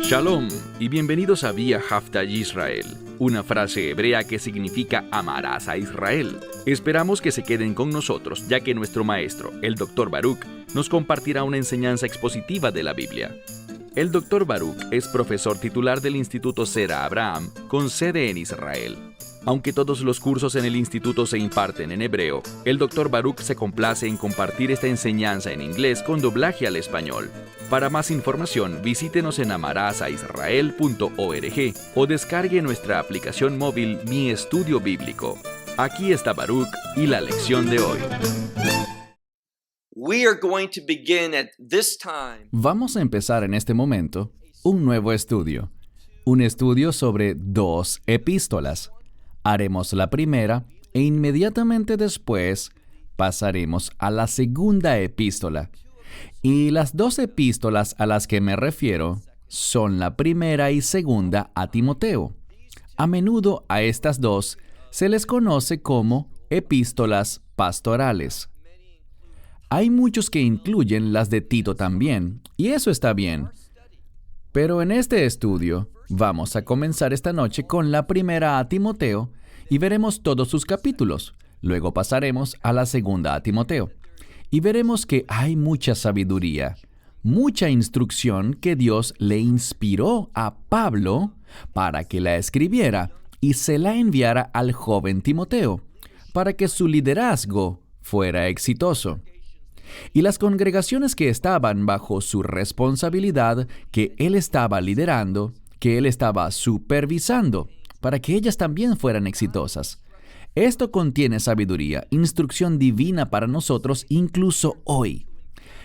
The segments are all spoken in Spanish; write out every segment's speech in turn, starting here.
Shalom y bienvenidos a Vía Hafta Yisrael, una frase hebrea que significa amarás a Israel. Esperamos que se queden con nosotros, ya que nuestro maestro, el Dr. Baruch, nos compartirá una enseñanza expositiva de la Biblia. El Dr. Baruch es profesor titular del Instituto Zera Abraham, con sede en Israel. Aunque todos los cursos en el instituto se imparten en hebreo, el Dr. Baruch se complace en compartir esta enseñanza en inglés con doblaje al español. Para más información, visítenos en amarasaisrael.org o descargue nuestra aplicación móvil Mi Estudio Bíblico. Aquí está Baruch y la lección de hoy. Vamos a empezar en este momento un nuevo estudio. Un estudio sobre 2 epístolas. Haremos la primera e inmediatamente después pasaremos a la segunda epístola. Y las 2 epístolas a las que me refiero son la primera y segunda a Timoteo. A menudo a estas 2 se les conoce como epístolas pastorales. Hay muchos que incluyen las de Tito también, y eso está bien. Pero en este estudio vamos a comenzar esta noche con la primera a Timoteo y veremos todos sus capítulos. Luego pasaremos a la segunda a Timoteo y veremos que hay mucha sabiduría, mucha instrucción que Dios le inspiró a Pablo para que la escribiera y se la enviara al joven Timoteo para que su liderazgo fuera exitoso. Y las congregaciones que estaban bajo su responsabilidad, que él estaba liderando, que él estaba supervisando, para que ellas también fueran exitosas. Esto contiene sabiduría, instrucción divina para nosotros incluso hoy.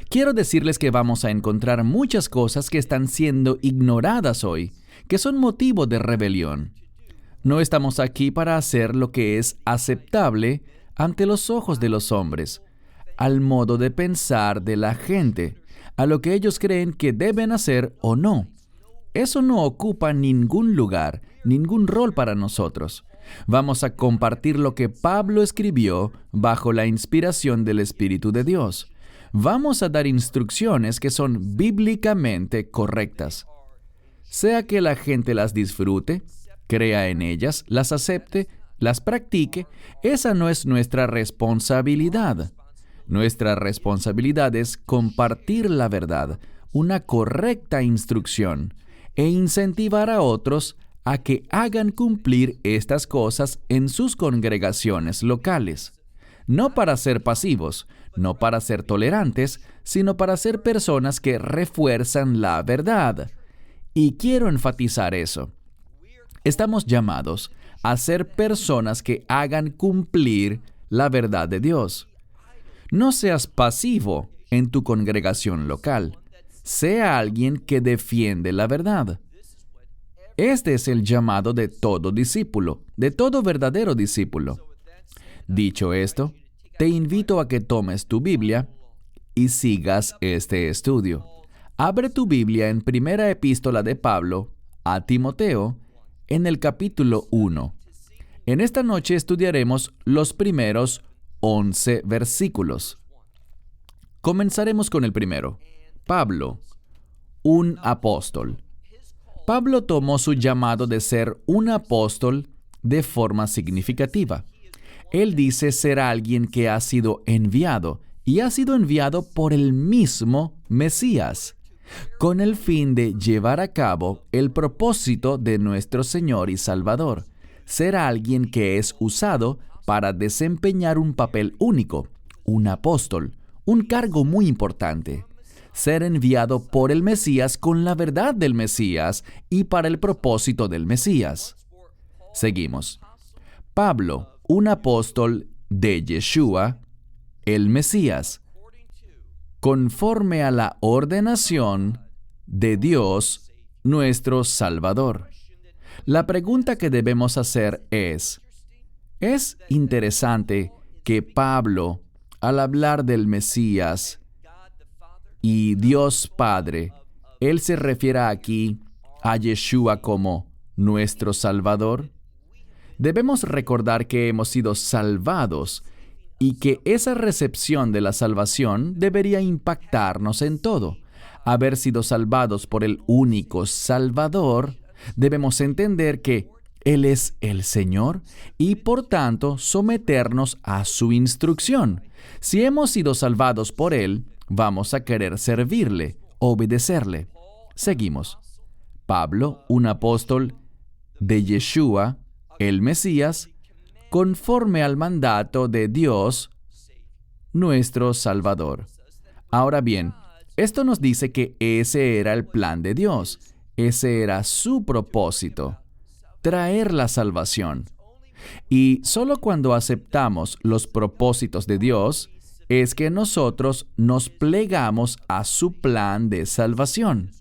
Quiero decirles que vamos a encontrar muchas cosas que están siendo ignoradas hoy, que son motivo de rebelión. No estamos aquí para hacer lo que es aceptable ante los ojos de los hombres, al modo de pensar de la gente, a lo que ellos creen que deben hacer o no. Eso no ocupa ningún lugar, ningún rol para nosotros. Vamos a compartir lo que Pablo escribió bajo la inspiración del Espíritu de Dios. Vamos a dar instrucciones que son bíblicamente correctas. Sea que la gente las disfrute, crea en ellas, las acepte, las practique, esa no es nuestra responsabilidad. Nuestra responsabilidad es compartir la verdad, una correcta instrucción, e incentivar a otros a que hagan cumplir estas cosas en sus congregaciones locales. No para ser pasivos, no para ser tolerantes, sino para ser personas que refuerzan la verdad. Y quiero enfatizar eso. Estamos llamados a ser personas que hagan cumplir la verdad de Dios. No seas pasivo en tu congregación local. Sea alguien que defiende la verdad. Este es el llamado de todo discípulo, de todo verdadero discípulo. Dicho esto, te invito a que tomes tu Biblia y sigas este estudio. Abre tu Biblia en primera epístola de Pablo a Timoteo, en el capítulo 1. En esta noche estudiaremos los primeros 11 versículos. Comenzaremos con el primero. Pablo, un apóstol. Pablo tomó su llamado de ser un apóstol de forma significativa. Él dice ser alguien que ha sido enviado, y ha sido enviado por el mismo Mesías, con el fin de llevar a cabo el propósito de nuestro Señor y Salvador. Ser alguien que es usado para desempeñar un papel único, un apóstol, un cargo muy importante. Ser enviado por el Mesías con la verdad del Mesías y para el propósito del Mesías. Seguimos. Pablo, un apóstol de Yeshua, el Mesías, conforme a la ordenación de Dios, nuestro Salvador. La pregunta que debemos hacer ¿es interesante que Pablo, al hablar del Mesías y Dios Padre, él se refiera aquí a Yeshua como nuestro Salvador? Debemos recordar que hemos sido salvados y que esa recepción de la salvación debería impactarnos en todo. haber sido salvados por el único Salvador, debemos entender que Él es el Señor y, por tanto, someternos a su instrucción. Si hemos sido salvados por Él, vamos a querer servirle, obedecerle. Seguimos. Pablo, un apóstol de Yeshua, el Mesías, conforme al mandato de Dios, nuestro Salvador. Ahora bien, esto nos dice que ese era el plan de Dios. Ese era su propósito, traer la salvación. Y solo cuando aceptamos los propósitos de Dios es que nosotros nos plegamos a su plan de salvación.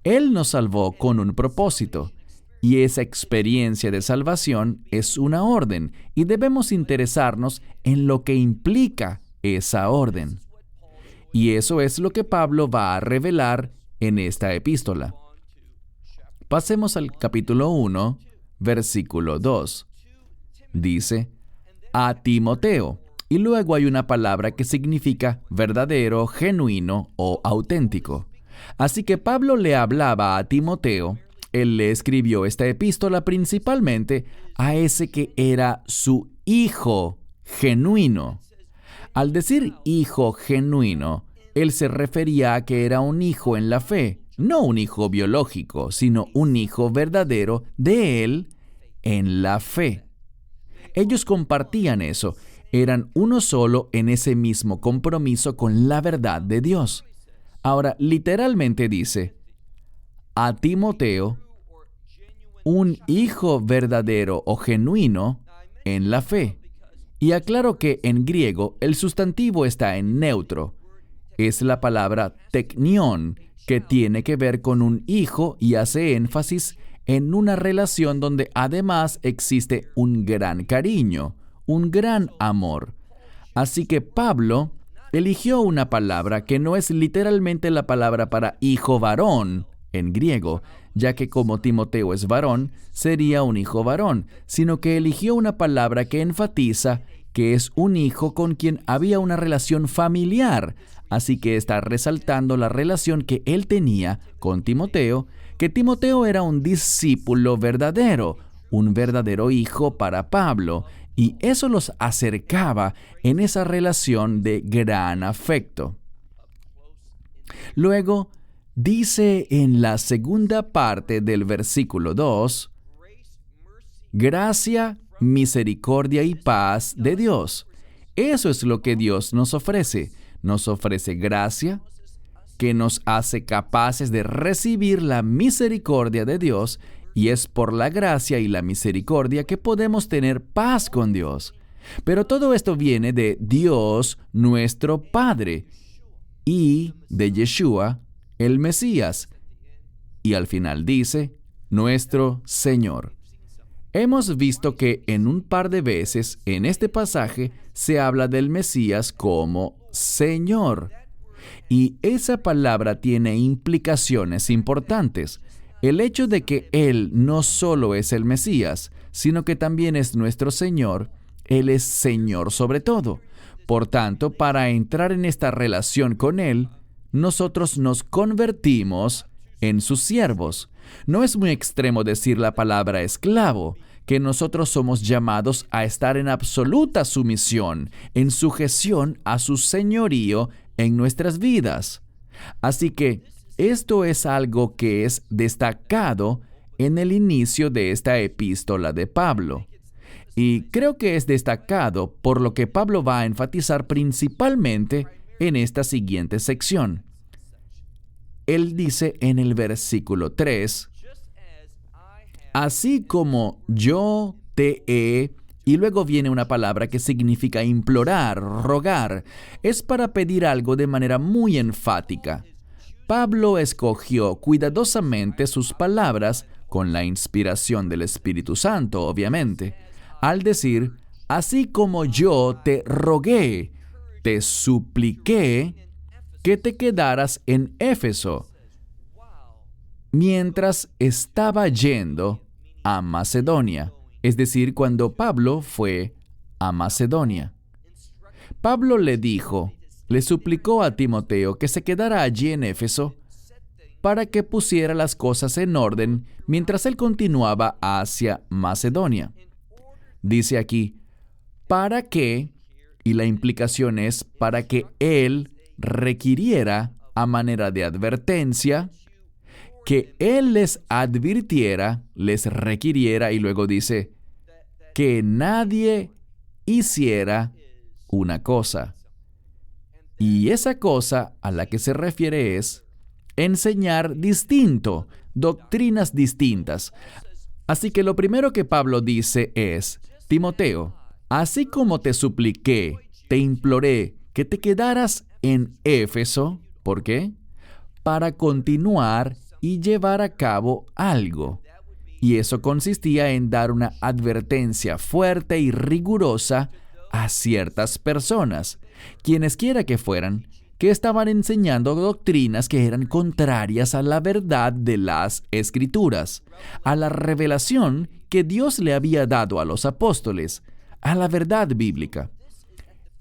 Él nos salvó con un propósito, y esa experiencia de salvación es una orden, y debemos interesarnos en lo que implica esa orden. Y eso es lo que Pablo va a revelar en esta epístola. Pasemos al capítulo 1, versículo 2. Dice, a Timoteo. Y luego hay una palabra que significa verdadero, genuino o auténtico. Así que Pablo le hablaba a Timoteo. Él le escribió esta epístola principalmente a ese que era su hijo genuino. Al decir hijo genuino, él se refería a que era un hijo en la fe, no un hijo biológico, sino un hijo verdadero de él en la fe. Ellos compartían eso, eran uno solo en ese mismo compromiso con la verdad de Dios. Ahora, literalmente dice, a Timoteo, un hijo verdadero o genuino en la fe. Y aclaro que en griego el sustantivo está en neutro. Es la palabra teknion, que tiene que ver con un hijo y hace énfasis en una relación donde además existe un gran cariño, un gran amor. Así que Pablo eligió una palabra que no es literalmente la palabra para hijo varón en griego, ya que como Timoteo es varón, sería un hijo varón, sino que eligió una palabra que enfatiza que es un hijo con quien había una relación familiar, así que está resaltando la relación que él tenía con Timoteo, que Timoteo era un discípulo verdadero, un verdadero hijo para Pablo, y eso los acercaba en esa relación de gran afecto. Luego, dice en la segunda parte del versículo 2, gracia, misericordia y paz de Dios. Eso es lo que Dios nos ofrece. Nos ofrece gracia, que nos hace capaces de recibir la misericordia de Dios, y es por la gracia y la misericordia que podemos tener paz con Dios. Pero todo esto viene de Dios, nuestro Padre, y de Yeshua, el Mesías. Y al final dice, nuestro Señor. Hemos visto que en un par de veces en este pasaje se habla del Mesías como Señor. Y esa palabra tiene implicaciones importantes. El hecho de que Él no solo es el Mesías, sino que también es nuestro Señor, Él es Señor sobre todo. Por tanto, para entrar en esta relación con Él, nosotros nos convertimos en sus siervos. No es muy extremo decir la palabra esclavo, que nosotros somos llamados a estar en absoluta sumisión, en sujeción a su señorío en nuestras vidas. Así que esto es algo que es destacado en el inicio de esta epístola de Pablo. Y creo que es destacado por lo que Pablo va a enfatizar principalmente en esta siguiente sección. Él dice en el versículo 3, así como yo te he, y luego viene una palabra que significa implorar, rogar, es para pedir algo de manera muy enfática. Pablo escogió cuidadosamente sus palabras, con la inspiración del Espíritu Santo, obviamente, al decir, así como yo te rogué, te supliqué que te quedaras en Éfeso, mientras estaba yendo a Macedonia, es decir, cuando Pablo fue a Macedonia. Pablo le dijo, le suplicó a Timoteo que se quedara allí en Éfeso para que pusiera las cosas en orden mientras él continuaba hacia Macedonia. Dice aquí, para que, y la implicación es para que él requiriera a manera de advertencia, que él les advirtiera, les requiriera, y luego dice, que nadie hiciera una cosa. Y esa cosa a la que se refiere es enseñar distinto, doctrinas distintas. Así que lo primero que Pablo dice es, Timoteo, así como te supliqué, te imploré que te quedaras en Éfeso, ¿por qué? Para continuar y llevar a cabo algo. Y eso consistía en dar una advertencia fuerte y rigurosa a ciertas personas, quienes quiera que fueran, que estaban enseñando doctrinas que eran contrarias a la verdad de las Escrituras, a la revelación que Dios le había dado a los apóstoles, a la verdad bíblica.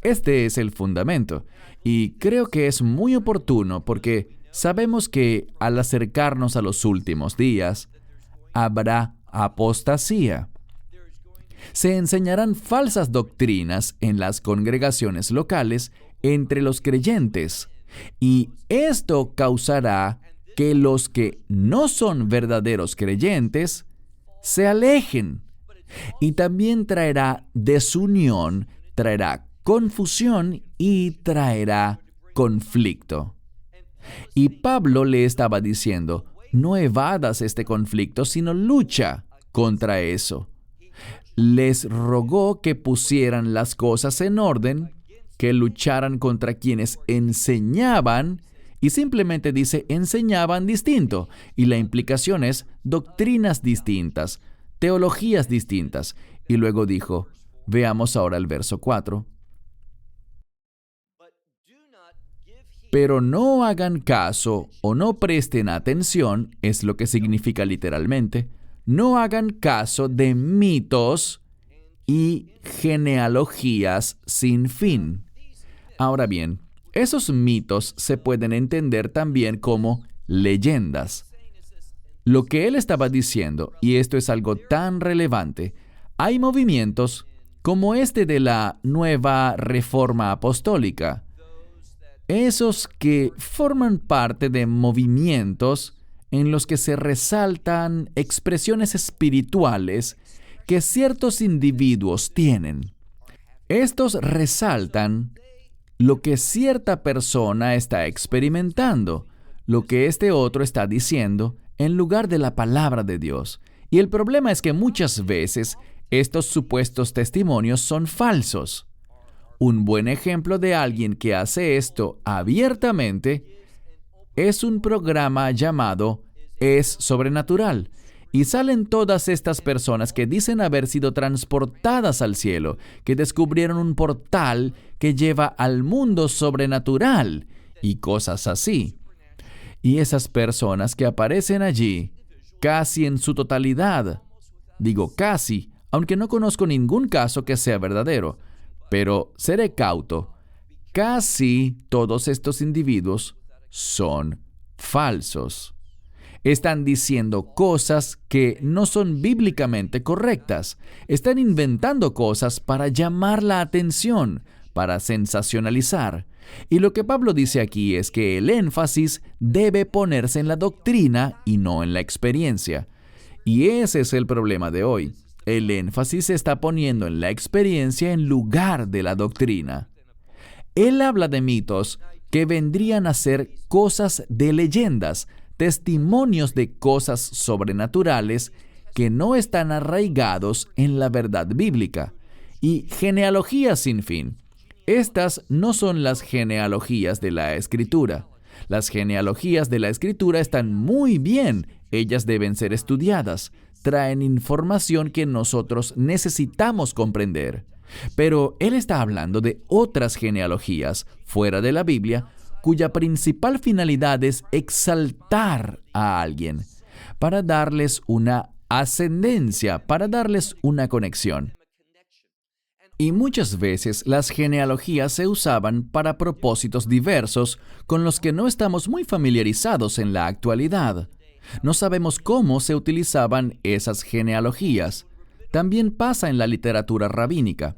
Este es el fundamento, y creo que es muy oportuno porque sabemos que al acercarnos a los últimos días, habrá apostasía. Se enseñarán falsas doctrinas en las congregaciones locales entre los creyentes, y esto causará que los que no son verdaderos creyentes se alejen. Y también traerá desunión, traerá confusión y traerá conflicto. Y Pablo le estaba diciendo, no evadas este conflicto, sino lucha contra eso. Les rogó que pusieran las cosas en orden, que lucharan contra quienes enseñaban, y simplemente dice enseñaban distinto, y la implicación es doctrinas distintas, teologías distintas. Y luego dijo, veamos ahora el verso 4. Pero no hagan caso o no presten atención, es lo que significa literalmente, no hagan caso de mitos y genealogías sin fin. Ahora bien, esos mitos se pueden entender también como leyendas. Lo que él estaba diciendo, y esto es algo tan relevante, hay movimientos como este de la Nueva Reforma Apostólica, esos que forman parte de movimientos en los que se resaltan expresiones espirituales que ciertos individuos tienen. Estos resaltan lo que cierta persona está experimentando, lo que este otro está diciendo, en lugar de la palabra de Dios. Y el problema es que muchas veces estos supuestos testimonios son falsos. Un buen ejemplo de alguien que hace esto abiertamente es un programa llamado Es Sobrenatural. Y salen todas estas personas que dicen haber sido transportadas al cielo, que descubrieron un portal que lleva al mundo sobrenatural y cosas así. Y esas personas que aparecen allí, casi en su totalidad, digo casi, aunque no conozco ningún caso que sea verdadero, pero seré cauto, casi todos estos individuos son falsos. Están diciendo cosas que no son bíblicamente correctas. Están inventando cosas para llamar la atención, para sensacionalizar. Y lo que Pablo dice aquí es que el énfasis debe ponerse en la doctrina y no en la experiencia. Y ese es el problema de hoy. El énfasis se está poniendo en la experiencia en lugar de la doctrina. Él habla de mitos que vendrían a ser cosas de leyendas, testimonios de cosas sobrenaturales que no están arraigados en la verdad bíblica. Y genealogías sin fin. Estas no son las genealogías de la Escritura. Las genealogías de la Escritura están muy bien. Ellas deben ser estudiadas. Traen información que nosotros necesitamos comprender. Pero él está hablando de otras genealogías fuera de la Biblia, cuya principal finalidad es exaltar a alguien, para darles una ascendencia, para darles una conexión. Y muchas veces las genealogías se usaban para propósitos diversos con los que no estamos muy familiarizados en la actualidad. No sabemos cómo se utilizaban esas genealogías. También pasa en la literatura rabínica.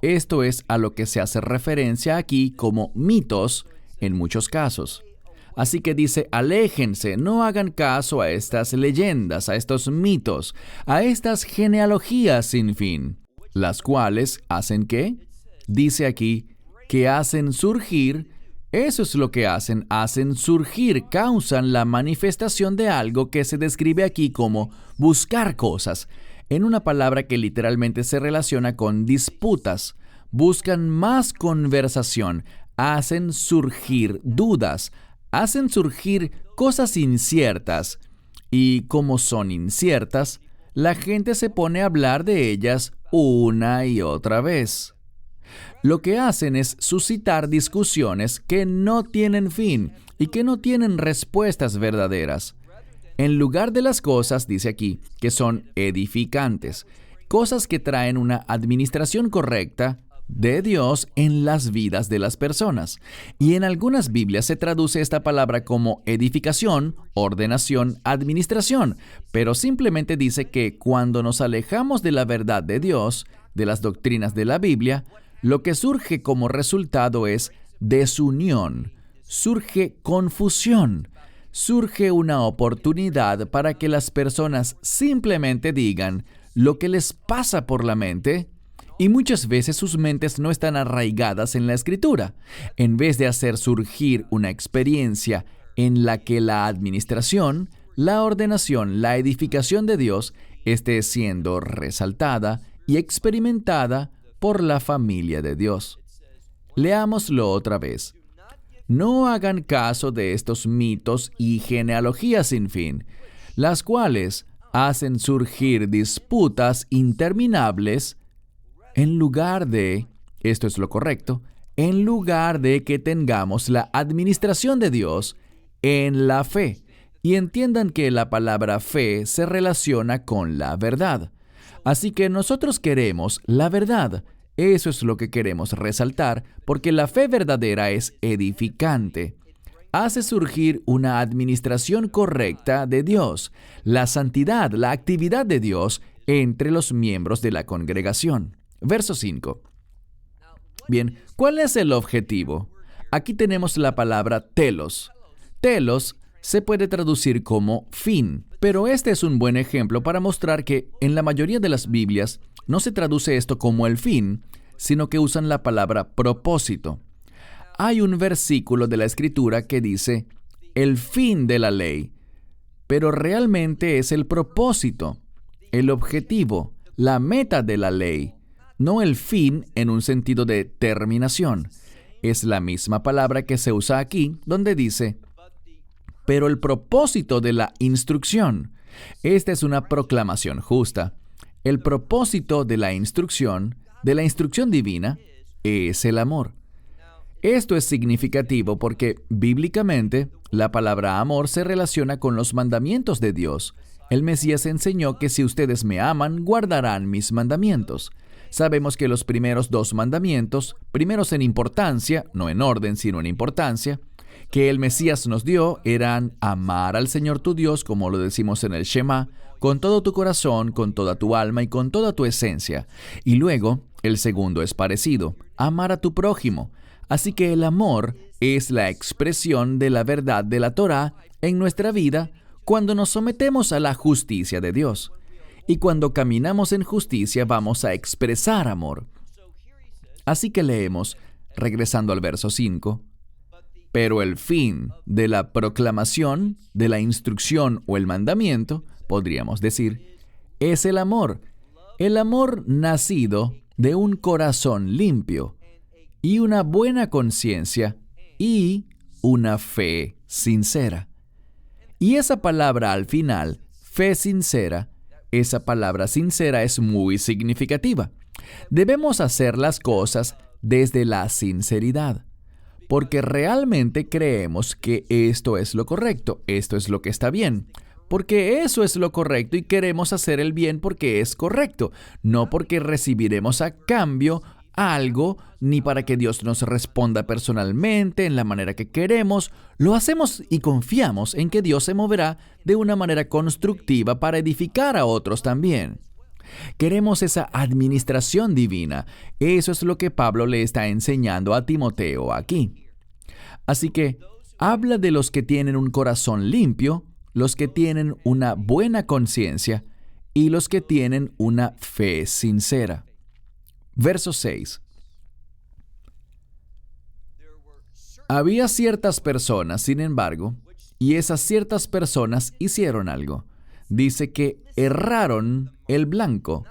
Esto es a lo que se hace referencia aquí como mitos en muchos casos. Así que dice, aléjense, no hagan caso a estas leyendas, a estos mitos, a estas genealogías sin fin, las cuales hacen ¿qué? Dice aquí que hacen surgir, eso es lo que hacen surgir, causan la manifestación de algo que se describe aquí como buscar cosas, en una palabra que literalmente se relaciona con disputas. Buscan más conversación, hacen surgir dudas, hacen surgir cosas inciertas. Y como son inciertas, la gente se pone a hablar de ellas una y otra vez. Lo que hacen es suscitar discusiones que no tienen fin y que no tienen respuestas verdaderas. En lugar de las cosas, dice aquí, que son edificantes, cosas que traen una administración correcta de Dios en las vidas de las personas. Y en algunas Biblias se traduce esta palabra como edificación, ordenación, administración, pero simplemente dice que cuando nos alejamos de la verdad de Dios, de las doctrinas de la Biblia, lo que surge como resultado es desunión, surge confusión, surge una oportunidad para que las personas simplemente digan lo que les pasa por la mente. Y muchas veces sus mentes no están arraigadas en la Escritura. En vez de hacer surgir una experiencia en la que la administración, la ordenación, la edificación de Dios esté siendo resaltada y experimentada por la familia de Dios. Leámoslo otra vez. No hagan caso de estos mitos y genealogías sin fin, las cuales hacen surgir disputas interminables en lugar de, esto es lo correcto, en lugar de que tengamos la administración de Dios en la fe. Y entiendan que la palabra fe se relaciona con la verdad. Así que nosotros queremos la verdad. Eso es lo que queremos resaltar, porque la fe verdadera es edificante. Hace surgir una administración correcta de Dios, la santidad, la actividad de Dios entre los miembros de la congregación. Verso 5. Bien, ¿cuál es el objetivo? Aquí tenemos la palabra telos. Telos se puede traducir como fin, pero este es un buen ejemplo para mostrar que en la mayoría de las Biblias no se traduce esto como el fin, sino que usan la palabra propósito. Hay un versículo de la Escritura que dice, el fin de la ley, pero realmente es el propósito, el objetivo, la meta de la ley. No el fin en un sentido de terminación. Es la misma palabra que se usa aquí, donde dice, pero el propósito de la instrucción. Esta es una proclamación justa. El propósito de la instrucción divina, es el amor. Esto es significativo porque, bíblicamente, la palabra amor se relaciona con los mandamientos de Dios. El Mesías enseñó que si ustedes me aman, guardarán mis mandamientos. Sabemos que los primeros 2 mandamientos, primeros en importancia, no en orden, sino en importancia, que el Mesías nos dio eran amar al Señor tu Dios, como lo decimos en el Shema, con todo tu corazón, con toda tu alma y con toda tu esencia. Y luego, el segundo es parecido, amar a tu prójimo. Así que el amor es la expresión de la verdad de la Torá en nuestra vida cuando nos sometemos a la justicia de Dios. Y cuando caminamos en justicia vamos a expresar amor. Así que leemos, regresando al verso 5, pero el fin de la proclamación, de la instrucción o el mandamiento, podríamos decir, es el amor nacido de un corazón limpio y una buena conciencia y una fe sincera. Y esa palabra al final, fe sincera, esa palabra sincera es muy significativa. Debemos hacer las cosas desde la sinceridad, porque realmente creemos que esto es lo correcto, esto es lo que está bien, porque eso es lo correcto y queremos hacer el bien porque es correcto, no porque recibiremos a cambio algo, ni para que Dios nos responda personalmente en la manera que queremos. Lo hacemos y confiamos en que Dios se moverá de una manera constructiva para edificar a otros también. Queremos esa administración divina. Eso es lo que Pablo le está enseñando a Timoteo aquí. Así que habla de los que tienen un corazón limpio, los que tienen una buena conciencia y los que tienen una fe sincera. Verso 6. Había ciertas personas, sin embargo, y esas ciertas personas hicieron algo. Dice que erraron el blanco.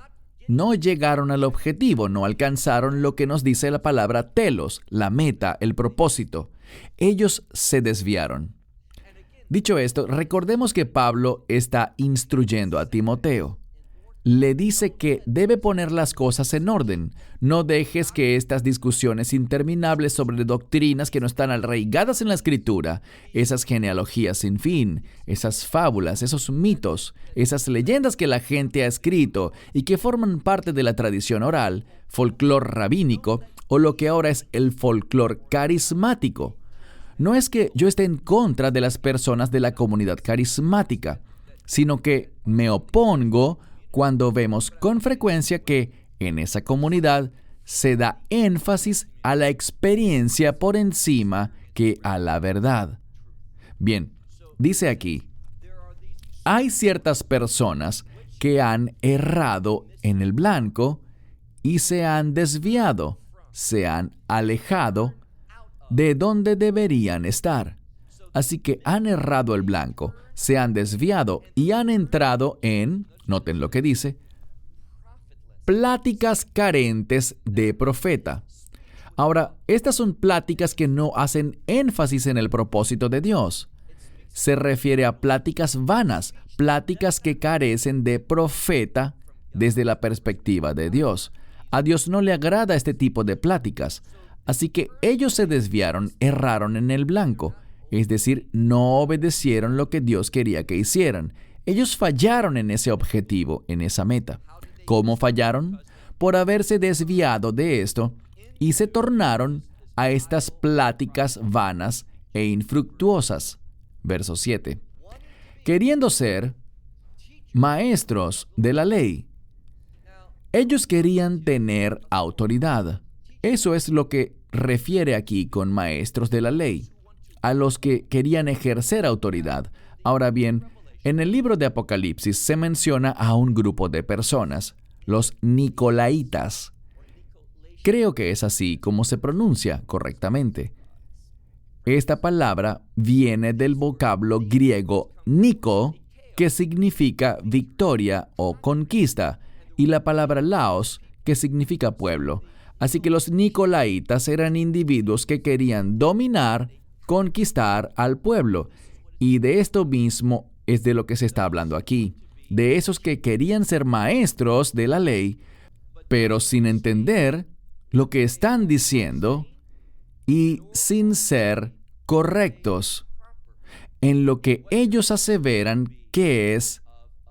No llegaron al objetivo, no alcanzaron lo que nos dice la palabra telos, la meta, el propósito. Ellos se desviaron. Dicho esto, recordemos que Pablo está instruyendo a Timoteo. Le dice que debe poner las cosas en orden. No dejes que estas discusiones interminables sobre doctrinas que no están arraigadas en la Escritura, esas genealogías sin fin, esas fábulas, esos mitos, esas leyendas que la gente ha escrito y que forman parte de la tradición oral, folclore rabínico o lo que ahora es el folclore carismático. No es que yo esté en contra de las personas de la comunidad carismática, sino que me opongo cuando vemos con frecuencia que en esa comunidad se da énfasis a la experiencia por encima que a la verdad. Bien, dice aquí, hay ciertas personas que han errado en el blanco y se han desviado, se han alejado de donde deberían estar. Así que han errado el blanco, se han desviado y han entrado en, noten lo que dice, pláticas carentes de profeta. Ahora, estas son pláticas que no hacen énfasis en el propósito de Dios. Se refiere a pláticas vanas, pláticas que carecen de profeta desde la perspectiva de Dios. A Dios no le agrada este tipo de pláticas. Así que ellos se desviaron, erraron en el blanco. Es decir, no obedecieron lo que Dios quería que hicieran. Ellos fallaron en ese objetivo, en esa meta. ¿Cómo fallaron? Por haberse desviado de esto y se tornaron a estas pláticas vanas e infructuosas. Verso 7. Queriendo ser maestros de la ley. Ellos querían tener autoridad. Eso es lo que refiere aquí con maestros de la ley, a los que querían ejercer autoridad. Ahora bien, en el libro de Apocalipsis se menciona a un grupo de personas, los Nicolaitas. Creo que es así como se pronuncia correctamente. Esta palabra viene del vocablo griego Niko, que significa victoria o conquista, y la palabra laos, que significa pueblo. Así que los Nicolaitas eran individuos que querían dominar, conquistar al pueblo. Y de esto mismo es de lo que se está hablando aquí. De esos que querían ser maestros de la ley, pero sin entender lo que están diciendo y sin ser correctos en lo que ellos aseveran que es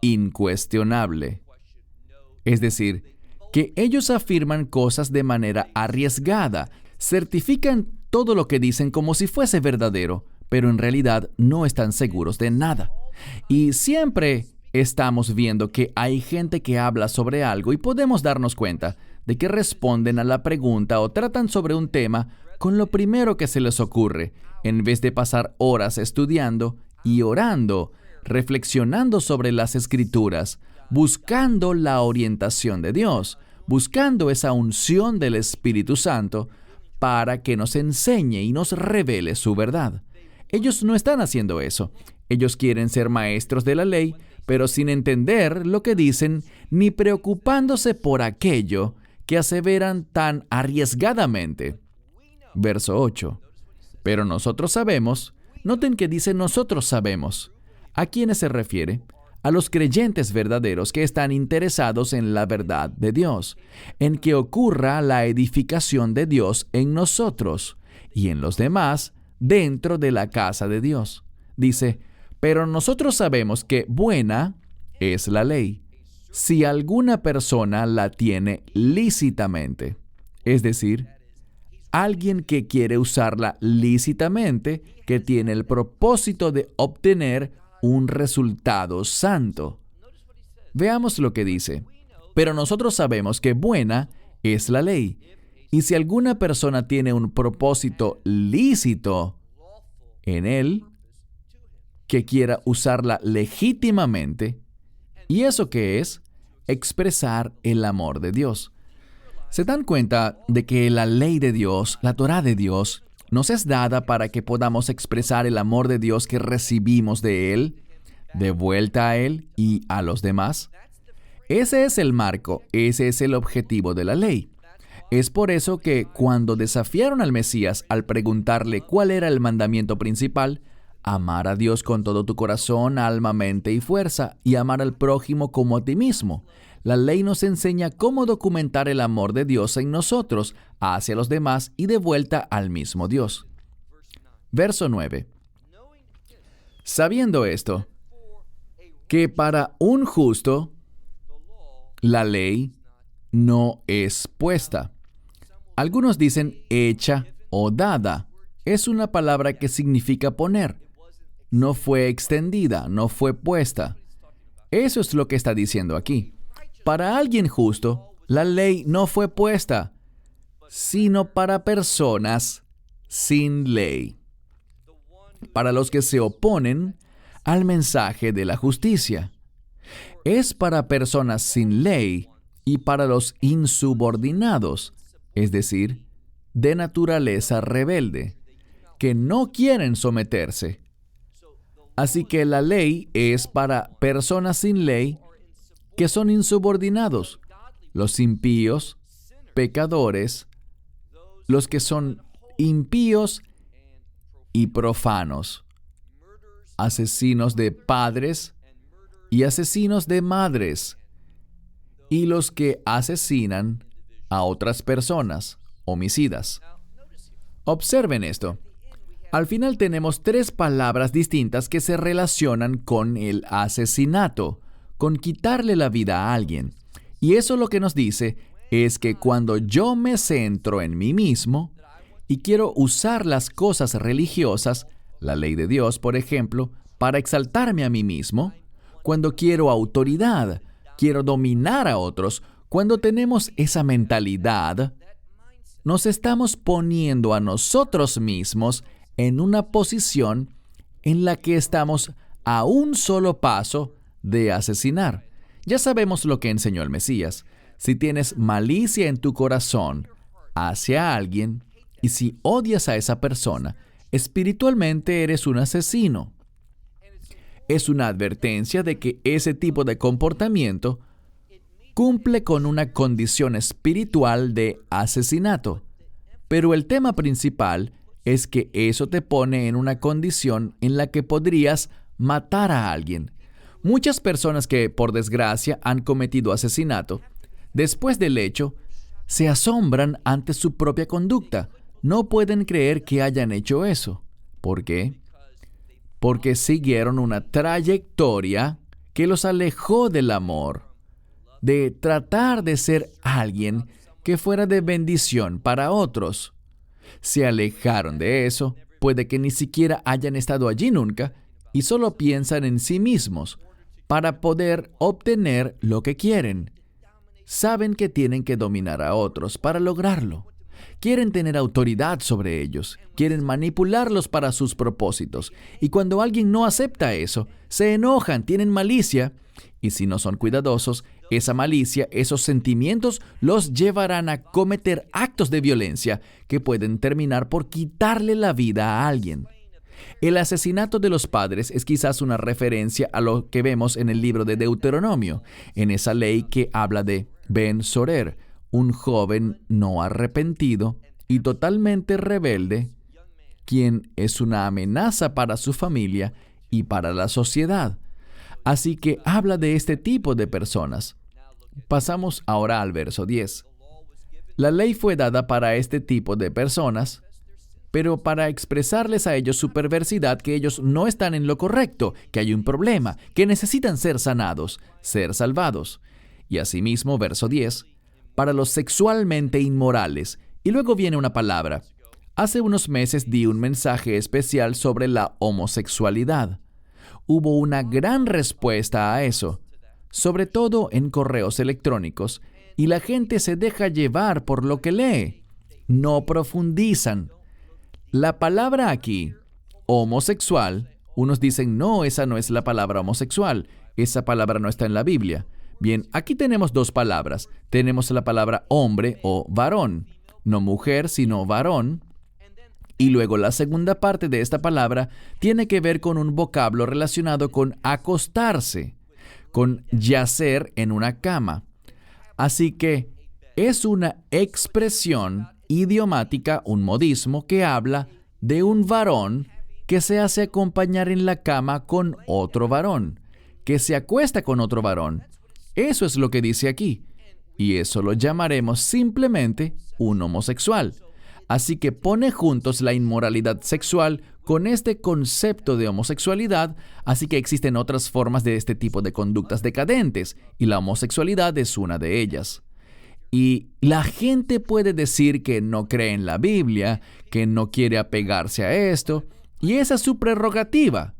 incuestionable. Es decir, que ellos afirman cosas de manera arriesgada, certifican todo lo que dicen como si fuese verdadero, pero en realidad no están seguros de nada. Y siempre estamos viendo que hay gente que habla sobre algo y podemos darnos cuenta de que responden a la pregunta o tratan sobre un tema con lo primero que se les ocurre, en vez de pasar horas estudiando y orando, reflexionando sobre las Escrituras, buscando la orientación de Dios, buscando esa unción del Espíritu Santo para que nos enseñe y nos revele su verdad. Ellos no están haciendo eso. Ellos quieren ser maestros de la ley, pero sin entender lo que dicen, ni preocupándose por aquello que aseveran tan arriesgadamente. Verso 8. Pero nosotros sabemos, noten que dice nosotros sabemos. ¿A quiénes se refiere? A los creyentes verdaderos que están interesados en la verdad de Dios, en que ocurra la edificación de Dios en nosotros y en los demás dentro de la casa de Dios. Dice, pero nosotros sabemos que buena es la ley, si alguna persona la tiene lícitamente. Es decir, alguien que quiere usarla lícitamente, que tiene el propósito de obtener un resultado santo. Veamos lo que dice. Pero nosotros sabemos que buena es la ley. Y si alguna persona tiene un propósito lícito en él, que quiera usarla legítimamente, ¿y eso qué es? Expresar el amor de Dios. ¿Se dan cuenta de que la ley de Dios, la Torá de Dios, nos es dada para que podamos expresar el amor de Dios que recibimos de Él, de vuelta a Él y a los demás? Ese es el marco, ese es el objetivo de la ley. Es por eso que cuando desafiaron al Mesías al preguntarle cuál era el mandamiento principal, amar a Dios con todo tu corazón, alma, mente y fuerza, y amar al prójimo como a ti mismo. La ley nos enseña cómo documentar el amor de Dios en nosotros, hacia los demás y de vuelta al mismo Dios. Verso 9. Sabiendo esto, que para un justo, la ley no es puesta. Algunos dicen hecha o dada. Es una palabra que significa poner. No fue extendida, no fue puesta. Eso es lo que está diciendo aquí. Para alguien justo, la ley no fue puesta, sino para personas sin ley. Para los que se oponen al mensaje de la justicia. Es para personas sin ley y para los insubordinados, es decir, de naturaleza rebelde, que no quieren someterse. Así que la ley es para personas sin ley que son insubordinados, los impíos, pecadores, los que son impíos y profanos, asesinos de padres y asesinos de madres, y los que asesinan a otras personas, homicidas. Observen esto. Al final tenemos 3 palabras distintas que se relacionan con el asesinato, con quitarle la vida a alguien. Y eso lo que nos dice es que cuando yo me centro en mí mismo y quiero usar las cosas religiosas, la ley de Dios, por ejemplo, para exaltarme a mí mismo, cuando quiero autoridad, quiero dominar a otros, cuando tenemos esa mentalidad, nos estamos poniendo a nosotros mismos en una posición en la que estamos a un solo paso de asesinar. Ya sabemos lo que enseñó el Mesías. Si tienes malicia en tu corazón hacia alguien y si odias a esa persona, espiritualmente eres un asesino. Es una advertencia de que ese tipo de comportamiento cumple con una condición espiritual de asesinato. Pero el tema principal es que eso te pone en una condición en la que podrías matar a alguien. Muchas personas que, por desgracia, han cometido asesinato, después del hecho, se asombran ante su propia conducta. No pueden creer que hayan hecho eso. ¿Por qué? Porque siguieron una trayectoria que los alejó del amor, de tratar de ser alguien que fuera de bendición para otros. Se alejaron de eso, puede que ni siquiera hayan estado allí nunca, y solo piensan en sí mismos para poder obtener lo que quieren. Saben que tienen que dominar a otros para lograrlo. Quieren tener autoridad sobre ellos, quieren manipularlos para sus propósitos. Y cuando alguien no acepta eso, se enojan, tienen malicia. Y si no son cuidadosos, esa malicia, esos sentimientos los llevarán a cometer actos de violencia que pueden terminar por quitarle la vida a alguien. El asesinato de los padres es quizás una referencia a lo que vemos en el libro de Deuteronomio, en esa ley que habla de Ben Sorer, un joven no arrepentido y totalmente rebelde, quien es una amenaza para su familia y para la sociedad. Así que habla de este tipo de personas. Pasamos ahora al verso 10. La ley fue dada para este tipo de personas, pero para expresarles a ellos su perversidad, que ellos no están en lo correcto, que hay un problema, que necesitan ser sanados, ser salvados. Y asimismo, verso 10, para los sexualmente inmorales. Y luego viene una palabra. Hace unos meses di un mensaje especial sobre la homosexualidad. Hubo una gran respuesta a eso, sobre todo en correos electrónicos, y la gente se deja llevar por lo que lee. No profundizan. La palabra aquí, homosexual, unos dicen, no, esa no es la palabra homosexual, esa palabra no está en la Biblia. Bien, aquí tenemos dos palabras. Tenemos la palabra hombre o varón, no mujer, sino varón. Y luego la segunda parte de esta palabra tiene que ver con un vocablo relacionado con acostarse, con yacer en una cama. Así que es una expresión idiomática, un modismo que habla de un varón que se hace acompañar en la cama con otro varón, que se acuesta con otro varón. Eso es lo que dice aquí. Y eso lo llamaremos simplemente un homosexual. Así que pone juntos la inmoralidad sexual con este concepto de homosexualidad, así que existen otras formas de este tipo de conductas decadentes, y la homosexualidad es una de ellas. Y la gente puede decir que no cree en la Biblia, que no quiere apegarse a esto, y esa es su prerrogativa.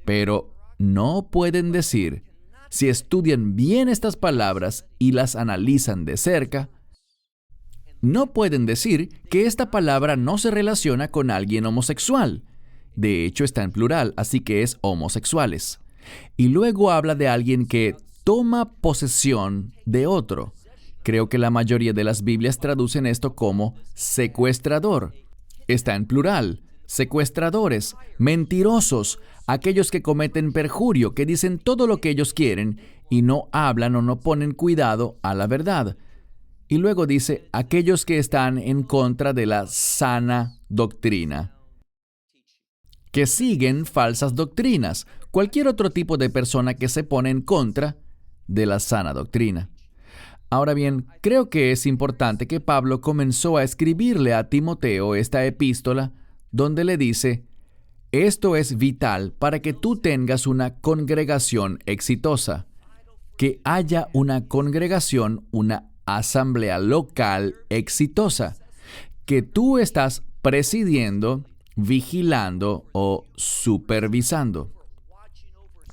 Pero no pueden decir, si estudian bien estas palabras y las analizan de cerca, no pueden decir que esta palabra no se relaciona con alguien homosexual. De hecho, está en plural, así que es homosexuales. Y luego habla de alguien que toma posesión de otro. Creo que la mayoría de las Biblias traducen esto como secuestrador. Está en plural. Secuestradores, mentirosos, aquellos que cometen perjurio, que dicen todo lo que ellos quieren y no hablan o no ponen cuidado a la verdad. Y luego dice, aquellos que están en contra de la sana doctrina, que siguen falsas doctrinas, cualquier otro tipo de persona que se pone en contra de la sana doctrina. Ahora bien, creo que es importante que Pablo comenzó a escribirle a Timoteo esta epístola donde le dice, esto es vital para que tú tengas una congregación exitosa, que haya una congregación, una asamblea local exitosa, que tú estás presidiendo, vigilando o supervisando.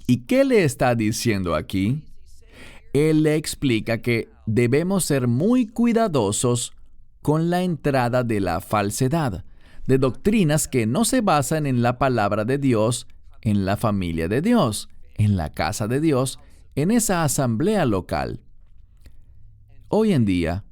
¿Y qué le está diciendo aquí? Él le explica que debemos ser muy cuidadosos con la entrada de la falsedad, de doctrinas que no se basan en la palabra de Dios, en la familia de Dios, en la casa de Dios, en esa asamblea local. Hoy en día,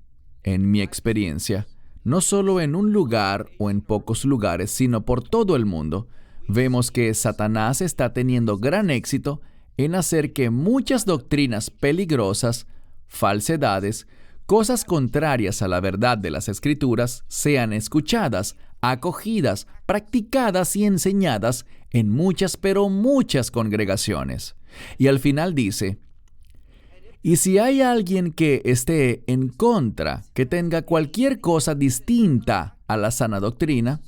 en mi experiencia, no solo en un lugar o en pocos lugares, sino por todo el mundo, vemos que Satanás está teniendo gran éxito en hacer que muchas doctrinas peligrosas, falsedades, cosas contrarias a la verdad de las Escrituras sean escuchadas, acogidas, practicadas y enseñadas en muchas, pero muchas congregaciones. Y al final dice, y si hay alguien que esté en contra, que tenga cualquier cosa distinta a la sana doctrina,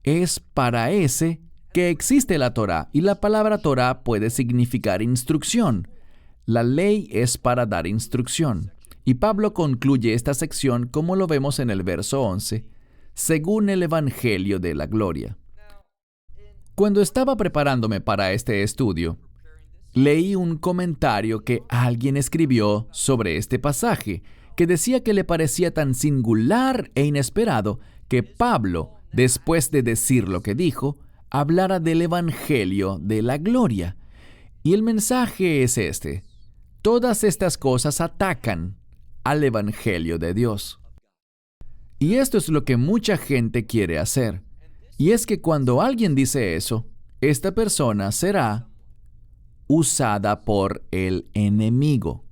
es para ese que existe la Torá, y la palabra Torá puede significar instrucción. La ley es para dar instrucción. Y Pablo concluye esta sección como lo vemos en el verso 11, según el Evangelio de la Gloria. Cuando estaba preparándome para este estudio, leí un comentario que alguien escribió sobre este pasaje, que decía que le parecía tan singular e inesperado que Pablo, después de decir lo que dijo, hablara del Evangelio de la Gloria. Y el mensaje es este: todas estas cosas atacan al Evangelio de Dios. Y esto es lo que mucha gente quiere hacer. Y es que cuando alguien dice eso, esta persona será usada por el enemigo.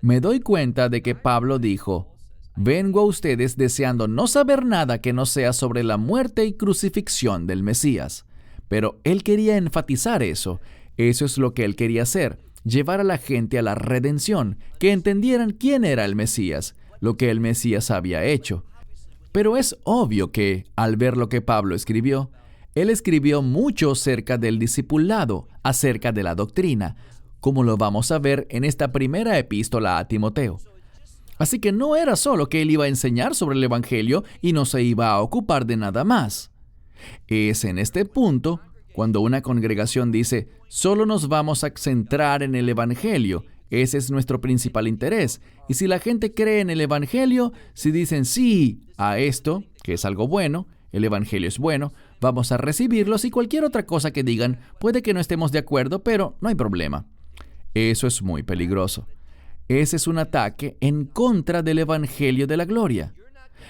Me doy cuenta de que Pablo dijo, vengo a ustedes deseando no saber nada que no sea sobre la muerte y crucifixión del Mesías. Pero él quería enfatizar eso. Eso es lo que él quería hacer, llevar a la gente a la redención, que entendieran quién era el Mesías, lo que el Mesías había hecho. Pero es obvio que, al ver lo que Pablo escribió, él escribió mucho acerca del discipulado, acerca de la doctrina, como lo vamos a ver en esta primera epístola a Timoteo. Así que no era solo que él iba a enseñar sobre el Evangelio y no se iba a ocupar de nada más. Es en este punto cuando una congregación dice, solo nos vamos a centrar en el Evangelio. Ese es nuestro principal interés. Y si la gente cree en el Evangelio, si dicen sí a esto, que es algo bueno, el Evangelio es bueno, vamos a recibirlos y cualquier otra cosa que digan, puede que no estemos de acuerdo, pero no hay problema. Eso es muy peligroso. Ese es un ataque en contra del Evangelio de la gloria.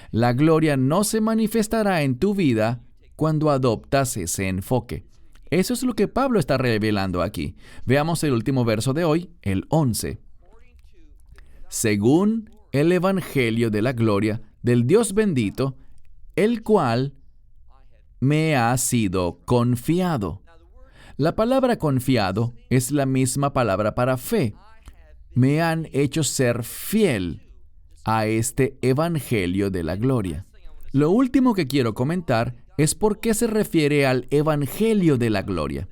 La gloria no se manifestará en tu vida cuando adoptas ese enfoque. Eso es lo que Pablo está revelando aquí. Veamos el último verso de hoy, el 11. Según el Evangelio de la gloria del Dios bendito, el cual me ha sido confiado. La palabra confiado es la misma palabra para fe. Me han hecho ser fiel a este Evangelio de la gloria. Lo último que quiero comentar es por qué se refiere al Evangelio de la gloria.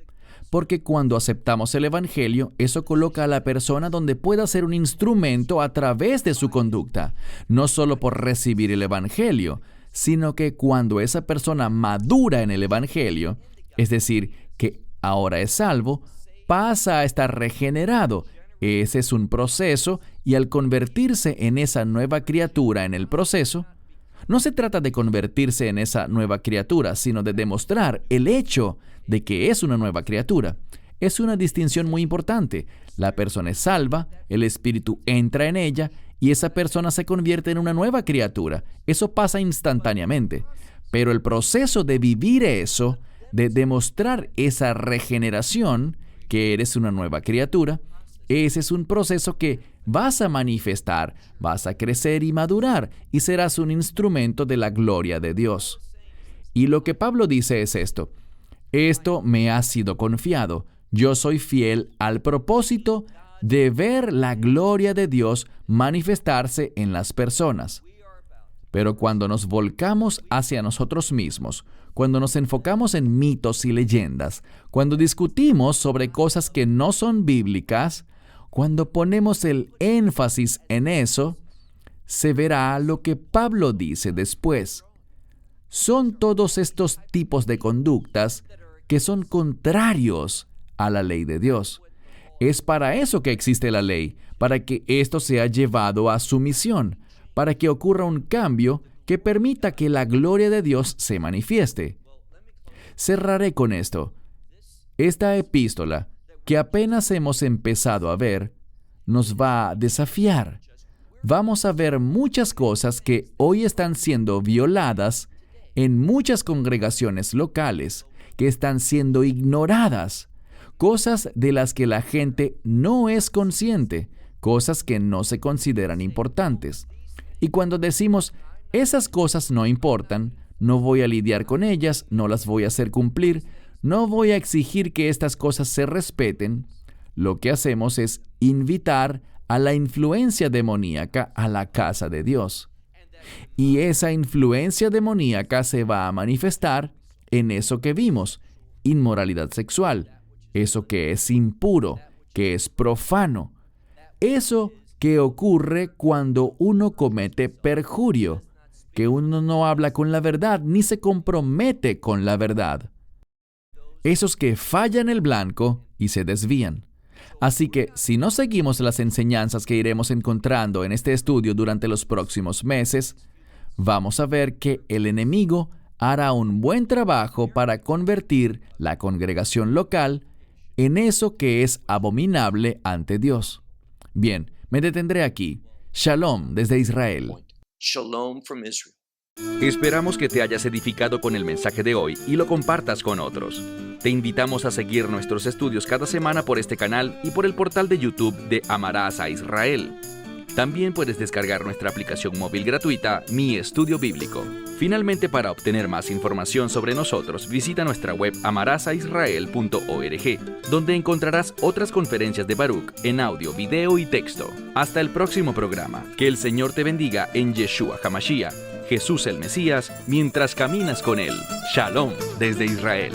Porque cuando aceptamos el Evangelio, eso coloca a la persona donde pueda ser un instrumento a través de su conducta, no solo por recibir el Evangelio, sino que cuando esa persona madura en el Evangelio, es decir, que ahora es salvo, pasa a estar regenerado. Ese es un proceso y al convertirse en esa nueva criatura en el proceso, no se trata de convertirse en esa nueva criatura, sino de demostrar el hecho de que es una nueva criatura. Es una distinción muy importante. La persona es salva, el Espíritu entra en ella y esa persona se convierte en una nueva criatura. Eso pasa instantáneamente. Pero el proceso de vivir eso, de demostrar esa regeneración, que eres una nueva criatura, ese es un proceso que vas a manifestar, vas a crecer y madurar y serás un instrumento de la gloria de Dios. Y lo que Pablo dice es esto: esto me ha sido confiado. Yo soy fiel al propósito de ver la gloria de Dios manifestarse en las personas. Pero cuando nos volcamos hacia nosotros mismos, cuando nos enfocamos en mitos y leyendas, cuando discutimos sobre cosas que no son bíblicas, cuando ponemos el énfasis en eso, se verá lo que Pablo dice después. Son todos estos tipos de conductas que son contrarios a la ley de Dios. Es para eso que existe la ley, para que esto sea llevado a sumisión, para que ocurra un cambio que permita que la gloria de Dios se manifieste. Cerraré con esto. Esta epístola, que apenas hemos empezado a ver, nos va a desafiar. Vamos a ver muchas cosas que hoy están siendo violadas en muchas congregaciones locales, que están siendo ignoradas, cosas de las que la gente no es consciente, cosas que no se consideran importantes. Y cuando decimos, esas cosas no importan, no voy a lidiar con ellas, no las voy a hacer cumplir, no voy a exigir que estas cosas se respeten, lo que hacemos es invitar a la influencia demoníaca a la casa de Dios. Y esa influencia demoníaca se va a manifestar en eso que vimos, inmoralidad sexual, eso que es impuro, que es profano, eso que ocurre cuando uno comete perjurio, que uno no habla con la verdad ni se compromete con la verdad. Esos que fallan el blanco y se desvían. Así que, si no seguimos las enseñanzas que iremos encontrando en este estudio durante los próximos meses, vamos a ver que el enemigo hará un buen trabajo para convertir la congregación local en eso que es abominable ante Dios. Bien, me detendré aquí. Shalom desde Israel. Shalom from Israel. Esperamos que te hayas edificado con el mensaje de hoy y lo compartas con otros. Te invitamos a seguir nuestros estudios cada semana por este canal y por el portal de YouTube de Amarás a Israel. También puedes descargar nuestra aplicación móvil gratuita, Mi Estudio Bíblico. Finalmente, para obtener más información sobre nosotros, visita nuestra web amarasaisrael.org, donde encontrarás otras conferencias de Baruch en audio, video y texto. Hasta el próximo programa. Que el Señor te bendiga en Yeshua HaMashiach, Jesús el Mesías, mientras caminas con Él. Shalom desde Israel.